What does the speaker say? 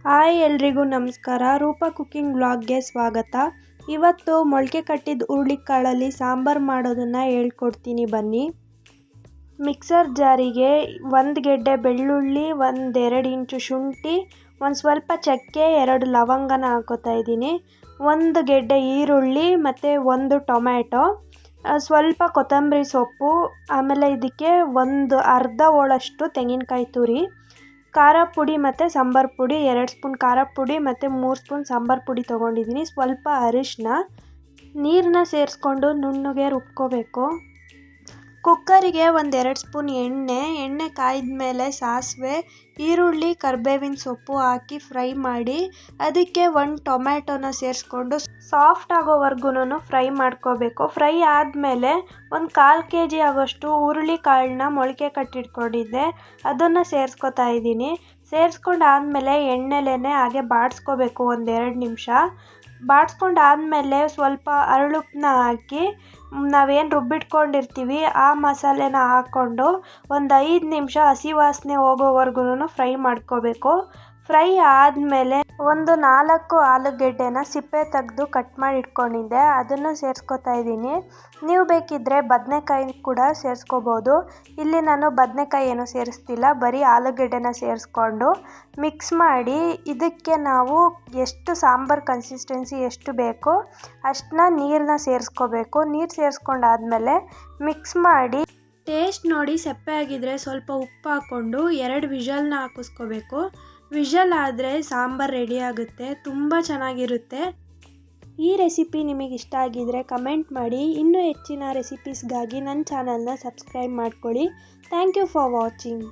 Hi ಎಲ್ರಿಗೂ ನಮಸ್ಕಾರ. Roopa cooking ವ್ಲಾಗ್ಗೆ ಸ್ವಾಗತ. ಇವತ್ತು ಮೊಳಕೆ ಕಟ್ಟಿದ ಹುರುಳಿಕಾಳಲ್ಲಿ ಸಾಂಬಾರು ಮಾಡೋದನ್ನು ಹೇಳ್ಕೊಡ್ತೀನಿ ಬನ್ನಿ. ಮಿಕ್ಸರ್ ಜಾರಿಗೆ 1 ಗೆಡ್ಡೆ ಬೆಳ್ಳುಳ್ಳಿ, 1-2 ಇಂಚು ಶುಂಠಿ, ಒಂದು ಸ್ವಲ್ಪ ಚಕ್ಕೆ, 2 ಲವಂಗನ ಹಾಕೋತಾ ಇದ್ದೀನಿ. 1 ಗೆಡ್ಡೆ ಈರುಳ್ಳಿ ಮತ್ತು 1 ಟೊಮ್ಯಾಟೊ, ಸ್ವಲ್ಪ ಕೊತ್ತಂಬರಿ ಸೊಪ್ಪು, ಆಮೇಲೆ ಇದಕ್ಕೆ ಒಂದು ಅರ್ಧ ಹೋಳಷ್ಟು ತೆಂಗಿನಕಾಯಿ ತುರಿ, ಖಾರ ಪುಡಿ ಮತ್ತು ಸಾಂಬಾರು ಪುಡಿ 2 ಸ್ಪೂನ್ ಖಾರ ಪುಡಿ ಮತ್ತು 3 ಸ್ಪೂನ್ ಸಾಂಬಾರು ಪುಡಿ ತೊಗೊಂಡಿದ್ದೀನಿ. ಸ್ವಲ್ಪ ಅರಿಶಿನ, ನೀರನ್ನ ಸೇರಿಸ್ಕೊಂಡು ನುಣ್ಣಗೆ ರುಬ್ಕೋಬೇಕು. ಕುಕ್ಕರಿಗೆ 1-2 ಸ್ಪೂನ್ ಎಣ್ಣೆ ಕಾಯ್ದ ಮೇಲೆ ಸಾಸಿವೆ, ಈರುಳ್ಳಿ, ಕರಿಬೇವಿನ ಸೊಪ್ಪು ಹಾಕಿ ಫ್ರೈ ಮಾಡಿ ಅದಕ್ಕೆ 1 ಟೊಮ್ಯಾಟೊನ ಸೇರಿಸ್ಕೊಂಡು ಸಾಫ್ಟ್ ಆಗೋವರೆಗೂ ಫ್ರೈ ಮಾಡ್ಕೋಬೇಕು. ಫ್ರೈ ಆದಮೇಲೆ ಒಂದು 1/4 kg ಆಗೋಷ್ಟು ಹುರುಳಿಕಾಳನ್ನ ಮೊಳಕೆ ಕಟ್ಟಿಟ್ಕೊಂಡಿದ್ದೆ, ಅದನ್ನು ಸೇರಿಸ್ಕೊತಾ ಇದ್ದೀನಿ. ಸೇರಿಸ್ಕೊಂಡಾದಮೇಲೆ ಎಣ್ಣೆಲೇನೆ ಹಾಗೆ ಬಾಡಿಸ್ಕೋಬೇಕು 1-2 ನಿಮಿಷ. ಬಾಡಿಸ್ಕೊಂಡಾದಮೇಲೆ ಸ್ವಲ್ಪ ಅರಳುಪ್ಪನ್ನ ಹಾಕಿ ನಾವೇನು ರುಬ್ಬಿಟ್ಕೊಂಡಿರ್ತೀವಿ ಆ ಮಸಾಲೆನ ಹಾಕ್ಕೊಂಡು ಒಂದು 5 ನಿಮಿಷ ಹಸಿ ವಾಸನೆ ಹೋಗೋವರೆಗೂ ಫ್ರೈ ಮಾಡ್ಕೋಬೇಕು. ಫ್ರೈ ಆದಮೇಲೆ ಒಂದು 4 ಆಲೂಗೆಡ್ಡೆನ ಸಿಪ್ಪೆ ತೆಗೆದು ಕಟ್ ಮಾಡಿ ಇಟ್ಕೊಂಡಿದ್ದೆ, ಅದನ್ನು ಸೇರಿಸ್ಕೊತಾ ಇದ್ದೀನಿ. ನೀವು ಬೇಕಿದ್ದರೆ ಬದನೆಕಾಯಿ ಕೂಡ ಸೇರಿಸ್ಕೋಬೋದು. ಇಲ್ಲಿ ನಾನು ಬದನೆಕಾಯಿ ಏನೂ ಸೇರಿಸ್ತಿಲ್ಲ, ಬರೀ ಆಲೂಗೆಡ್ಡೆನ ಸೇರಿಸ್ಕೊಂಡು ಮಿಕ್ಸ್ ಮಾಡಿ ಇದಕ್ಕೆ ನಾವು ಎಷ್ಟು ಸಾಂಬಾರು ಕನ್ಸಿಸ್ಟೆನ್ಸಿ ಎಷ್ಟು ಬೇಕೋ ಅಷ್ಟನ್ನ ನೀರನ್ನ ಸೇರಿಸ್ಕೋಬೇಕು. ನೀರು ಸೇರಿಸ್ಕೊಂಡಾದ್ಮೇಲೆ ಮಿಕ್ಸ್ ಮಾಡಿ ಟೇಸ್ಟ್ ನೋಡಿ ಸಪ್ಪೆ ಆಗಿದ್ದರೆ ಸ್ವಲ್ಪ ಉಪ್ಪು ಹಾಕ್ಕೊಂಡು 2 ವಿಷಲ್ನ ಹಾಕಿಸ್ಕೋಬೇಕು. ವಿಷಲ್ ಆದರೆ ಸಾಂಬಾರು ರೆಡಿ ಆಗುತ್ತೆ, ತುಂಬ ಚೆನ್ನಾಗಿರುತ್ತೆ. ಈ ರೆಸಿಪಿ ನಿಮಗೆ ಇಷ್ಟ ಆಗಿದ್ದರೆ ಕಮೆಂಟ್ ಮಾಡಿ. ಇನ್ನೂ ಹೆಚ್ಚಿನ ರೆಸಿಪೀಸ್ಗಾಗಿ ನನ್ನ ಚಾನಲ್ನ ಸಬ್ಸ್ಕ್ರೈಬ್ ಮಾಡ್ಕೊಳ್ಳಿ. Thank you for watching.